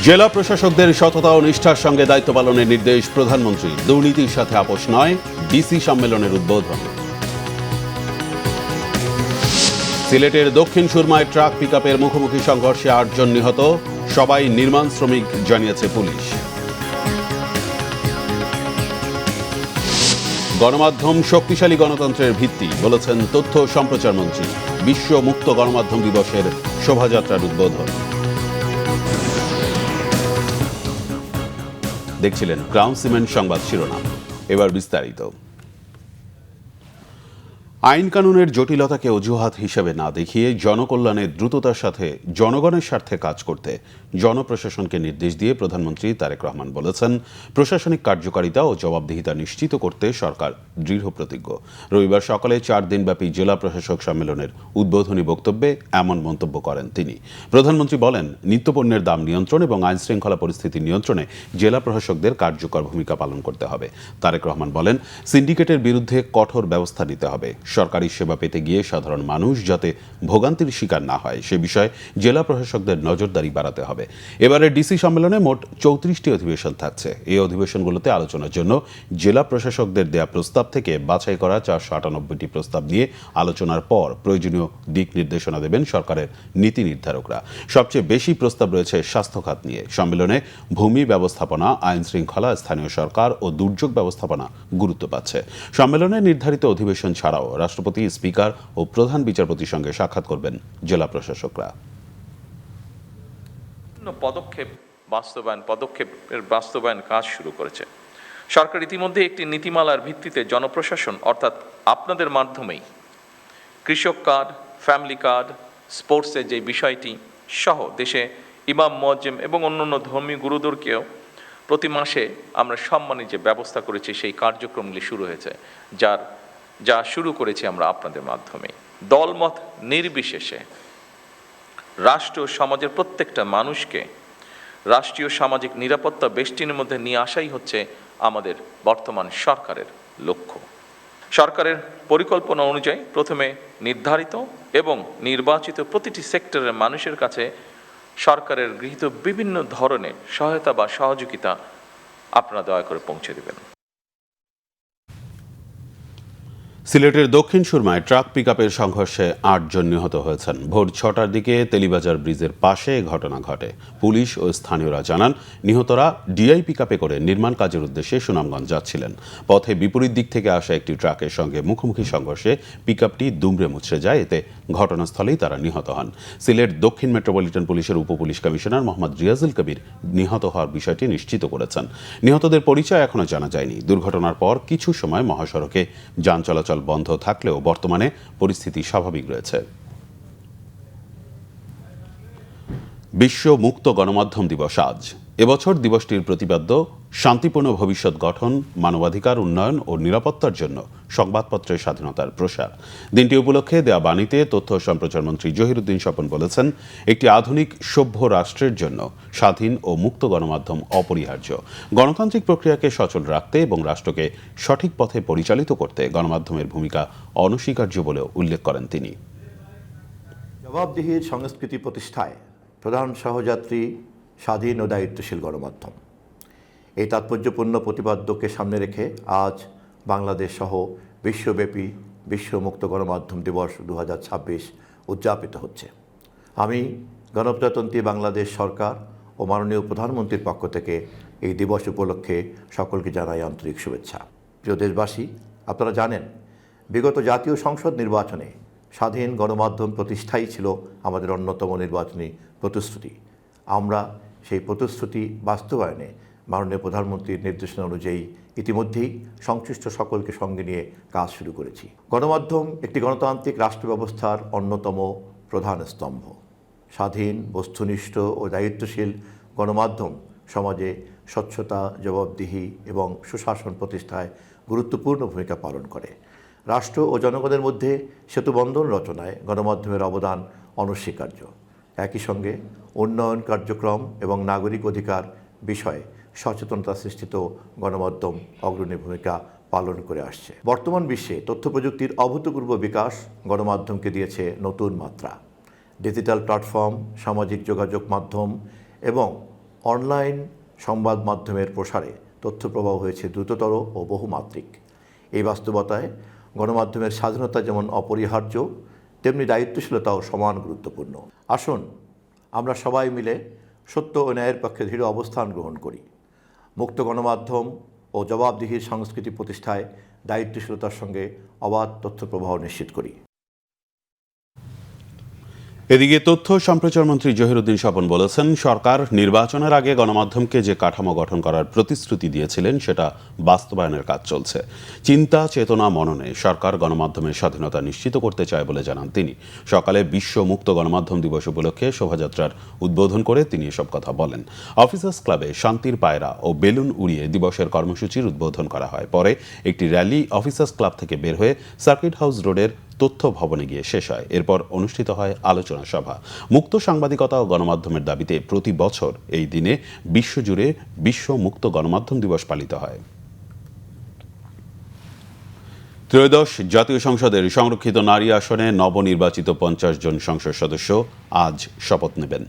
জেলা প্রশাসকদের সততা ও নিষ্ঠার সঙ্গে দায়িত্ব পালনের নির্দেশ প্রধানমন্ত্রী। দুর্নীতির সাথে আপোষ নয়, ডিসি সম্মেলনের উদ্বোধন। সিলেটের দক্ষিণ সুরমায় ট্রাক পিকআপের মুখোমুখি সংঘর্ষে ৮ জন নিহত, সবাই নির্মাণ শ্রমিক, জানিয়েছে পুলিশ। গণমাধ্যম শক্তিশালী গণতন্ত্রের ভিত্তি, বলেছেন তথ্য সম্প্রচার মন্ত্রী। বিশ্ব মুক্ত গণমাধ্যম দিবসের শোভাযাত্রার উদ্বোধন। দেখছিলেন ক্রাউন সিমেন্ট সংবাদ শিরোনাম, এবার বিস্তারিত। আইন কানুনের জটিলতাকে অজুহাত হিসেবে না দেখিয়ে জনকল্যাণের দ্রুততার সাথে জনগণের স্বার্থে কাজ করতে জনপ্রশাসনকে নির্দেশ দিয়ে প্রধানমন্ত্রী তারেক রহমান বলেছেন, প্রশাসনিক কার্যকারিতা ও জবাবদিহিতা নিশ্চিত করতে সরকার দৃঢ় প্রতিজ্ঞ। রবিবার সকালে 4 দিনব্যাপী জেলা প্রশাসক সম্মেলনের উদ্বোধনী বক্তব্যে এমন মন্তব্য করেন তিনি। প্রধানমন্ত্রী বলেন, নিত্যপণ্যের দাম নিয়ন্ত্রণ এবং আইন শৃঙ্খলা পরিস্থিতি নিয়ন্ত্রণে জেলা প্রশাসকদের কার্যকর ভূমিকা পালন করতে হবে। তারেক রহমান বলেন, সিন্ডিকেটের বিরুদ্ধে কঠোর ব্যবস্থা নিতে হবে। সরকারি সেবা পেতে গিয়ে সাধারণ মানুষ যাতে ভোগান্তির শিকার না হয় সে বিষয়ে জেলা প্রশাসকদের নজরদারি বাড়াতে হবে। এবারে ডিসি সম্মেলনে মোট 34টি অধিবেশন থাকছে। এই অধিবেশনগুলোতে আলোচনার জন্য জেলা প্রশাসকদের দেয়া প্রস্তাব থেকে বাছাই করা 498টি প্রস্তাব নিয়ে আলোচনার পর প্রয়োজনীয় দিক নির্দেশনা দেবেন সরকারের নীতি নির্ধারকরা। সবচেয়ে বেশি প্রস্তাব রয়েছে স্বাস্থ্য খাত নিয়ে। সম্মেলনে ভূমি ব্যবস্থাপনা, আইন শৃঙ্খলা, স্থানীয় সরকার ও দুর্যোগ ব্যবস্থাপনা গুরুত্ব পাচ্ছে। সম্মেলনে নির্ধারিত অধিবেশন ছাড়াও রাষ্ট্রপতি, স্পিকার ও প্রধান বিচারপতির সঙ্গে সাক্ষাৎ করবেন জেলা প্রশাসকরা। পদক্ষেপের বাস্তবায়ন কাজ শুরু করেছে সরকার। ইতিমধ্যে একটি নীতিমালার ভিত্তিতে জনপ্রশাসন অর্থাৎ আপনাদের মাধ্যমেই কৃষক কার্ড, ফ্যামিলি কার্ড, স্পোর্টসের যে বিষয়টি সহ দেশে ইমাম, মুয়াজ্জিম এবং অন্যান্য ধর্মীয় গুরুদেরকেও প্রতি মাসে আমরা সম্মানের যে ব্যবস্থা করেছি সেই কার্যক্রমগুলি শুরু হয়েছে, যা শুরু করেছি আমরা আপনাদের মাধ্যমে। দলমত নির্বিশেষে রাষ্ট্র ও সমাজের প্রত্যেকটা মানুষকে রাষ্ট্রীয় সামাজিক নিরাপত্তা বেষ্টনীর মধ্যে নিয়ে আসাই হচ্ছে আমাদের বর্তমান সরকারের লক্ষ্য। সরকারের পরিকল্পনা অনুযায়ী প্রথমে নির্ধারিত এবং নির্বাচিত প্রতিটি সেক্টরের মানুষের কাছে সরকারের গৃহীত বিভিন্ন ধরনের সহায়তা বা সহযোগিতা আপনারা দয়া করে পৌঁছে দেবেন। সিলেটের দক্ষিণ সুরমায় ট্রাক পিকআপের সংঘর্ষে 8 জন নিহত হয়েছেন। ভোর 6টার দিকে তেলিবাজার ব্রিজের পাশে ঘটনা ঘটে। পুলিশ ও স্থানীয়রা জানান, নিহতরা ডিআই পিকআপে করে নির্মাণ কাজের উদ্দেশ্যে সুনামগঞ্জ যাচ্ছিলেন। পথে বিপরীত দিক থেকে আসা একটি ট্রাকের সঙ্গে মুখোমুখি সংঘর্ষে পিকআপটি দুমড়ে মুচড়ে যায়। এতে ঘটনাস্থলেই তারা নিহত হন। সিলেট দক্ষিণ মেট্রোপলিটন পুলিশের উপপুলিশ কমিশনার মোহাম্মদ রিয়াজুল কবির নিহত হওয়ার বিষয়টি নিশ্চিত করেছেন। নিহতদের পরিচয় এখনো জানা যায়নি। দুর্ঘটনার পর কিছু সময় মহাসড়কে যান চলাচল বন্ধ থাকলেও বর্তমানে পরিস্থিতি স্বাভাবিক রয়েছে। বিশ্ব মুক্ত গণমাধ্যম দিবস আজ। এবছর দিবসটির প্রতিপাদ্য শান্তিপূর্ণ ভবিষ্যৎ গঠন, মানবাধিকার উন্নয়ন ও নিরাপত্তার জন্য সংবাদপত্রের স্বাধীনতার প্রসার। দিনটি উপলক্ষে দেয়া বাণীতে তথ্য সম্প্রচার মন্ত্রী জহিরুদ্দিন স্বপন বলেছেন, একটি আধুনিক সভ্য রাষ্ট্রের জন্য স্বাধীন ও মুক্ত গণমাধ্যম অপরিহার্য। গণতান্ত্রিক প্রক্রিয়াকে সচল রাখতে এবং রাষ্ট্রকে সঠিক পথে পরিচালিত করতে গণমাধ্যমের ভূমিকা অনস্বীকার্য বলেও উল্লেখ করেন তিনি। জবাবদিহির সংস্কৃতি প্রতিষ্ঠায় প্রধান সহযাত্রী স্বাধীন ও দায়িত্বশীল গণমাধ্যম। এই তাৎপর্যপূর্ণ প্রতিপাদ্যকে সামনে রেখে আজ বাংলাদেশ সহ বিশ্বব্যাপী বিশ্ব মুক্ত গণমাধ্যম দিবস 2026 উদযাপিত হচ্ছে। আমি গণপ্রজাতন্ত্রী বাংলাদেশ সরকার ও মাননীয় প্রধানমন্ত্রীর পক্ষ থেকে এই দিবস উপলক্ষে সকলকে জানাই আন্তরিক শুভেচ্ছা। প্রিয় দেশবাসী, আপনারা জানেন, বিগত জাতীয় সংসদ নির্বাচনে স্বাধীন গণমাধ্যম প্রতিষ্ঠাই ছিল আমাদের অন্যতম নির্বাচনী প্রতিশ্রুতি। আমরা সেই প্রতিশ্রুতি বাস্তবায়নে মাননীয় প্রধানমন্ত্রীর নির্দেশনা অনুযায়ী ইতিমধ্যেই সংশ্লিষ্ট সকলকে সঙ্গে নিয়ে কাজ শুরু করেছি। গণমাধ্যম একটি গণতান্ত্রিক রাষ্ট্র ব্যবস্থার অন্যতম প্রধান স্তম্ভ। স্বাধীন, বস্তুনিষ্ঠ ও দায়িত্বশীল গণমাধ্যম সমাজে স্বচ্ছতা, জবাবদিহি এবং সুশাসন প্রতিষ্ঠায় গুরুত্বপূর্ণ ভূমিকা পালন করে। রাষ্ট্র ও জনগণের মধ্যে সেতুবন্ধন রচনায় গণমাধ্যমের অবদান অনস্বীকার্য। একই সঙ্গে উন্নয়ন কার্যক্রম এবং নাগরিক অধিকার বিষয়ে সচেতনতা সৃষ্টিতেও গণমাধ্যম অগ্রণী ভূমিকা পালন করে আসছে। বর্তমান বিশ্বে তথ্য প্রযুক্তির অভূতপূর্ব বিকাশ গণমাধ্যমকে দিয়েছে নতুন মাত্রা। ডিজিটাল প্ল্যাটফর্ম, সামাজিক যোগাযোগ মাধ্যম এবং অনলাইন সংবাদ মাধ্যমের প্রসারে তথ্য প্রবাহ হয়েছে দ্রুততর ও বহুমাত্রিক। এই বাস্তবতায় গণমাধ্যমের স্বাধীনতা যেমন অপরিহার্য, তেমনি দায়িত্বশীলতাও সমান গুরুত্বপূর্ণ। আসুন আমরা সবাই মিলে সত্য ও ন্যায়ের পক্ষে দৃঢ় অবস্থান গ্রহণ করি। মুক্ত গণমাধ্যম ও জবাবদিহির সংস্কৃতি প্রতিষ্ঠায় দায়িত্বশীলতার সঙ্গে অবাধ তথ্য প্রবাহ নিশ্চিত করি। এদিকে তথ্য সম্প্রচার মন্ত্রী জহিরুদ্দিন স্বপন বলেছেন, সরকার নির্বাচনের আগে গণমাধ্যমকে যে কাঠামো গঠন করার প্রতিশ্রুতি দিয়েছিলেন সেটা বাস্তবায়নের কাজ চলছে। চিন্তা চেতনা মননে সরকার গণমাধ্যমের স্বাধীনতা নিশ্চিত করতে চায় বলে জানান তিনি। সকালে বিশ্ব মুক্ত গণমাধ্যম দিবস উপলক্ষে শোভাযাত্রার উদ্বোধন করে তিনি এসব কথা বলেন। অফিসার্স ক্লাবে শান্তির পায়রা ও বেলুন উড়িয়ে দিবসের কর্মসূচির উদ্বোধন করা হয়। পরে একটি র্যালি অফিসার্স ক্লাব থেকে বের হয়ে সার্কিট হাউস রোডের তথ্য ভবনে গিয়ে শেষ হয়। এরপর অনুষ্ঠিত হয় আলোচনা সভা। মুক্ত সাংবাদিকতা ও গণমাধ্যমের দাবিতে প্রতি বছর এই দিনে বিশ্বজুড়ে বিশ্ব মুক্ত গণমাধ্যম দিবস পালিত হয়। ত্রয়োদশ জাতীয় সংসদের সংরক্ষিত নারী আসনে নবনির্বাচিত 50 জন সংসদ সদস্য আজ শপথ নেবেন।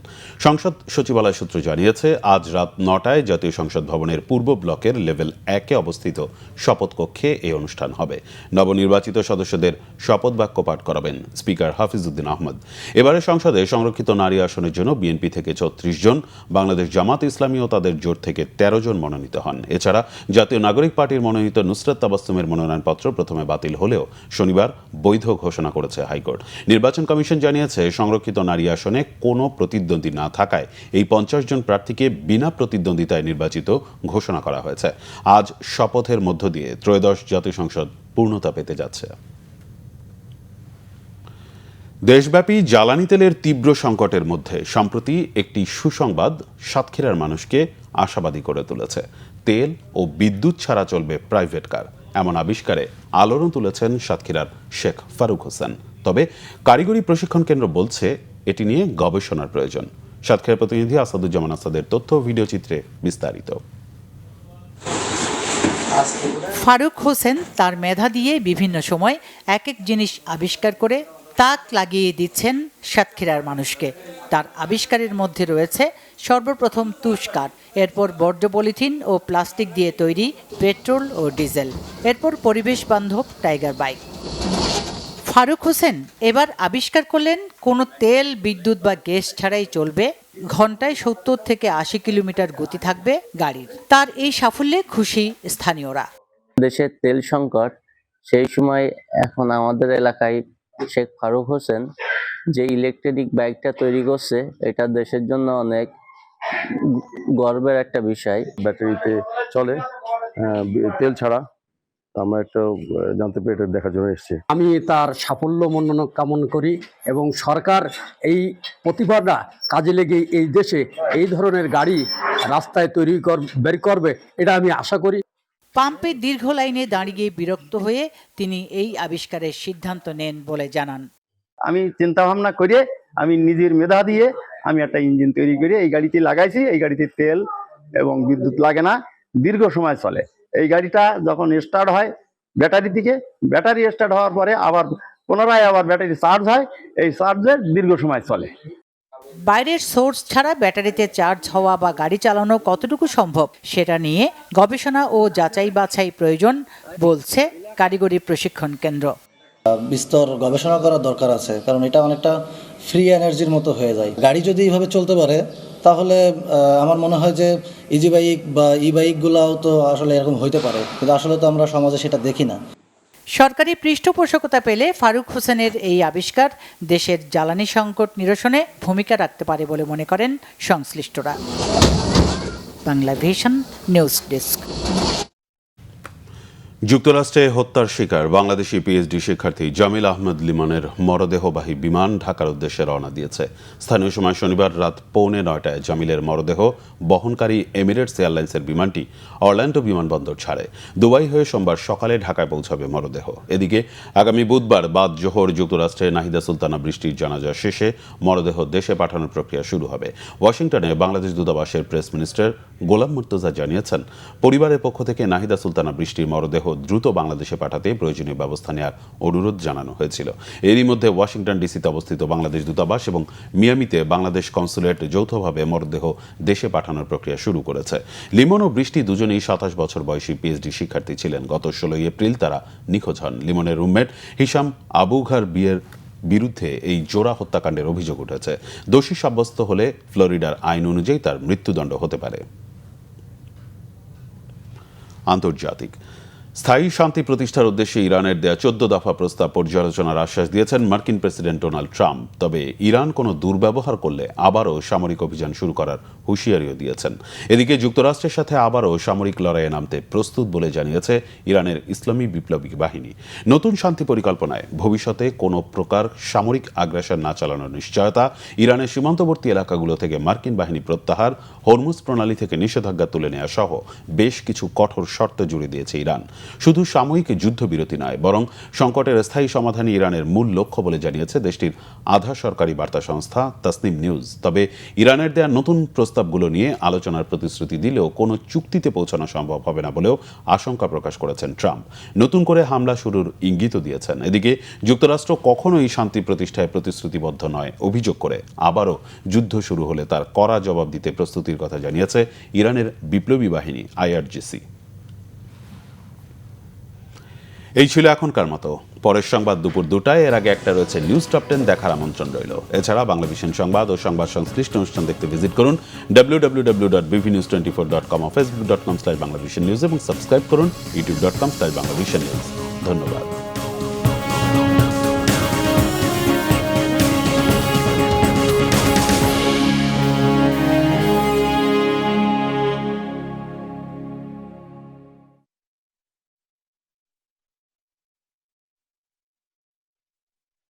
সংসদ সচিবালয় সূত্র জানিয়েছে, আজ রাত 9টায় জাতীয় সংসদ ভবনের পূর্ব ব্লকের লেভেল 1-এ অবস্থিত শপথ কক্ষে এই অনুষ্ঠান হবে। নবনির্বাচিত সদস্যদের শপথ বাক্য পাঠ করাবেন স্পিকার হাফিজউদ্দিন আহমদ। এবারে সংসদে সংরক্ষিত নারী আসনের জন্য বিএনপি থেকে 34 জন, বাংলাদেশ জামাত ইসলামী ও তাদের জোট থেকে 13 জন মনোনীত হন। এছাড়া জাতীয় নাগরিক পার্টির মনোনীত নুসরাত তাবাসসুমের মনোনয়নপত্র প্রথমে বাতিল হলেও শনিবার বৈধ ঘোষণা করেছে হাইকোর্ট। নির্বাচন কমিশন জানিয়েছে, সংরক্ষিত নারী আসনে কোনো প্রতিদ্বন্দ্বী না থাকায় এই 50 জন প্রার্থীকে বিনা প্রতিদ্বন্দ্বিতায় নির্বাচিত ঘোষণা করা হয়েছে। আজ শপথের মধ্য দিয়ে ত্রয়োদশ জাতীয় সংসদ পূর্ণতা পেতে যাচ্ছে। দেশব্যাপী জ্বালানি তেলের তীব্র সংকটের মধ্যে সম্প্রতি একটি সুসংবাদ সাতক্ষীরার মানুষকে আশাবাদী করে তুলেছে। তেল ও বিদ্যুৎ ছাড়া চলবে প্রাইভেট কার, এমন আবিষ্কারে আলোড়ন তুলেছেন সাতক্ষীরার শেখ ফারুক হোসেন। তবে কারিগরি প্রশিক্ষণ কেন্দ্র বলছে এটি নিয়ে গবেষণার প্রয়োজন। সাতক্ষীরা প্রতিনিধি আসাদুজ্জামান আসাদের তথ্য ও ভিডিও চিত্রে বিস্তারিত। ফারুক হোসেন তার মেধা দিয়ে বিভিন্ন সময় এক এক জিনিস আবিষ্কার করে তাক লাগিয়ে দিচ্ছেন সাতক্ষীরার মানুষকে। তার আবিষ্কারের মধ্যে রয়েছে সর্বপ্রথম তুষকার, এরপর বর্জ্য পলিথিন ও প্লাস্টিক দিয়ে তৈরি পেট্রোল ও ডিজেল, এরপর পরিবেশ বান্ধব টাইগার বাইক। ফারুক হোসেন এবার আবিষ্কার করলেন কোনো তেল, বিদ্যুৎ বা গ্যাস ছাড়াই চলবে, ঘন্টায় 70 থেকে 80 কিলোমিটার গতি থাকবে গাড়ির। তার এই সাফল্যে খুশি স্থানীয়রা। দেশের তেল সংকট, সেই সময় এখন আমাদের এলাকায় শেখ ফারুক হোসেন যে ইলেকট্রিক বাইকটা তৈরি করছে, এটা দেশের জন্য অনেক গর্বের একটা বিষয়। ব্যাটারিতে চলে, তেল ছাড়া। আমরা একটা জানতে পেরে এটা দেখার জন্য এসেছি। আমি তার সাফল্য মনোনয়ন কামনা করি এবং সরকার এই প্রতিভাটা কাজে লেগে এই দেশে এই ধরনের গাড়ি রাস্তায় বের করবে, এটা আমি আশা করি। পাম্পে দীর্ঘ লাইনে দাঁড়িয়ে বিরক্ত হয়ে তিনি এই আবিষ্কারের সিদ্ধান্ত নেন বলে জানান। আমি চিন্তা ভাবনা করে আমি নিজের মেধা দিয়ে আমি একটা ইঞ্জিন তৈরি করে এই গাড়িতে লাগাইছি। এই গাড়িতে তেল এবং বিদ্যুৎ লাগে না, দীর্ঘ সময় চলে। এই গাড়িটা যখন স্টার্ট হয় ব্যাটারি থেকে, ব্যাটারি স্টার্ট হওয়ার পরে আবার পুনরায় ব্যাটারি চার্জ হয়, এই চার্জের দীর্ঘ সময় চলে। বাইরের সোর্স ছাড়া ব্যাটারিতে চার্জ হওয়া বা গাড়ি চালানো কতটুকু সম্ভব সেটা নিয়ে গবেষণা ও যাচাই বাছাই প্রয়োজন বলছে কারিগরি প্রশিক্ষণ কেন্দ্র। বিস্তর গবেষণা করার দরকার আছে, কারণ এটা অনেকটা ফ্রি এনার্জির মতো হয়ে যায়। গাড়ি যদি এইভাবে চলতে পারে তাহলে আমার মনে হয় যে ইজি বাইক বা ই বাইকগুলোও তো আসলে এরকম হইতে পারে, কিন্তু আসলে তো আমরা সমাজে সেটা দেখি না। সরকারি পৃষ্ঠপোষকতা পেলে ফারুক হোসেনের এই আবিষ্কার দেশের জ্বালানি সংকট নিরসনে ভূমিকা রাখতে পারে বলে মনে করেন সংশ্লিষ্টরা। Bangla vision news desk. যুক্তরাষ্ট্রে হত্যার শিকার বাংলাদেশি পিএইচডি শিক্ষার্থী জামিল আহমেদ লিমনের মরদেহবাহী বিমান ঢাকার উদ্দেশ্যে রওনা দিয়েছে। স্থানীয় সময় শনিবার রাত 8:45 জামিলের মরদেহ বহনকারী এমিরেটস এয়ারলাইন্সের বিমানটি অরল্যান্ডো বিমানবন্দর ছাড়ে। দুবাই হয়ে সোমবার সকালে ঢাকায় পৌঁছাবে মরদেহ। এদিকে আগামী বুধবার বাদ জোহর যুক্তরাষ্ট্রে নাহিদা সুলতানা বৃষ্টির জানাজা শেষে মরদেহ দেশে পাঠানোর প্রক্রিয়া শুরু হবে। ওয়াশিংটনে বাংলাদেশ দূতাবাসের প্রেস মিনিস্টার গোলাম মুর্তজা জানিয়েছেন, পরিবারের পক্ষ থেকে নাহিদা সুলতানা বৃষ্টির মরদেহ দ্রুত বাংলাদেশে পাঠাতে প্রয়োজনীয় ব্যবস্থা নেওয়ার অনুরোধ জানানো হয়েছিল। এরই মধ্যে ওয়াশিংটন ডিসিতে অবস্থিত বাংলাদেশ দূতাবাস এবং মিয়ামিতে বাংলাদেশ কনসুলেট যৌথভাবে মরদেহ দেশে পাঠানোর প্রক্রিয়া শুরু করেছে। লিমন ও বৃষ্টি দুজনেই 27 বছর বয়সী পিএইচডি শিক্ষার্থী ছিলেন। গত 16 এপ্রিল তারা নিখোঁজ হন। লিমনের রুমমেট হিশাম আবুঘার বিরুদ্ধে এই জোড়া হত্যাকাণ্ডের অভিযোগ উঠেছে। দোষী সাব্যস্ত হলে ফ্লোরিডার আইন অনুযায়ী তার মৃত্যুদণ্ড হতে পারে। আন্তর্জাতিক স্থায়ী শান্তি প্রতিষ্ঠার উদ্দেশ্যে ইরানের দেয়া 14 দফা প্রস্তাব পর্যালোচনার আশ্বাস দিয়েছেন মার্কিন প্রেসিডেন্ট ডোনাল্ড ট্রাম্প। তবে ইরান কোনো দুর্ব্যবহার করলে আবারও সামরিক অভিযান শুরু করার হুঁশিয়ারিও দিয়েছেন। এদিকে যুক্তরাষ্ট্রের সাথে আবারও সামরিক লড়াইয়ে নামতে প্রস্তুত বলে জানিয়েছে ইরানের ইসলামী বিপ্লবী বাহিনী। নতুন শান্তি পরিকল্পনায় ভবিষ্যতে কোনো প্রকার সামরিক আগ্রাসন না চালানোর নিশ্চয়তা, ইরানের সীমান্তবর্তী এলাকাগুলো থেকে মার্কিন বাহিনী প্রত্যাহার, হরমুজ প্রণালী থেকে নিষেধাজ্ঞা তুলে নেওয়া সহ বেশ কিছু কঠোর শর্ত জুড়ে দিয়েছে ইরান। শুধু সাময়িক যুদ্ধবিরতি নয়, বরং সংকটের স্থায়ী সমাধানই ইরানের মূল লক্ষ্য বলে জানিয়েছে দেশটির আধা সরকারি বার্তা সংস্থা তাসনিম নিউজ। তবে ইরানের দেয়া নতুন প্রস্তাবগুলো নিয়ে আলোচনার প্রতিশ্রুতি দিলেও কোনো চুক্তিতে পৌঁছানো সম্ভব হবে না বলেও আশঙ্কা প্রকাশ করেছেন ট্রাম্প। নতুন করে হামলা শুরুর ইঙ্গিতও দিয়েছেন। এদিকে যুক্তরাষ্ট্র কখনোই শান্তি প্রতিষ্ঠায় প্রতিশ্রুতিবদ্ধ নয় অভিযোগ করে আবারও যুদ্ধ শুরু হলে তার কড়া জবাব দিতে প্রস্তুতির কথা জানিয়েছে ইরানের বিপ্লবী বাহিনী IRGC। এই ছিল এখনকার মতো। পরের সংবাদ দুপুর 2টায়। এর আগে একটা রয়েছে নিউজ টপ 10 দেখার আমন্ত্রণ রইল। এছাড়া বাংলাভিশন সংবাদ ও সংবাদ সংশ্লিষ্ট অনুষ্ঠান দেখতে ভিজিট করুন www.bvnews24.com ও facebook.com/banglavisionnews এবং সাবস্ক্রাইব করুন youtube.com/banglavisionnews। ধন্যবাদ।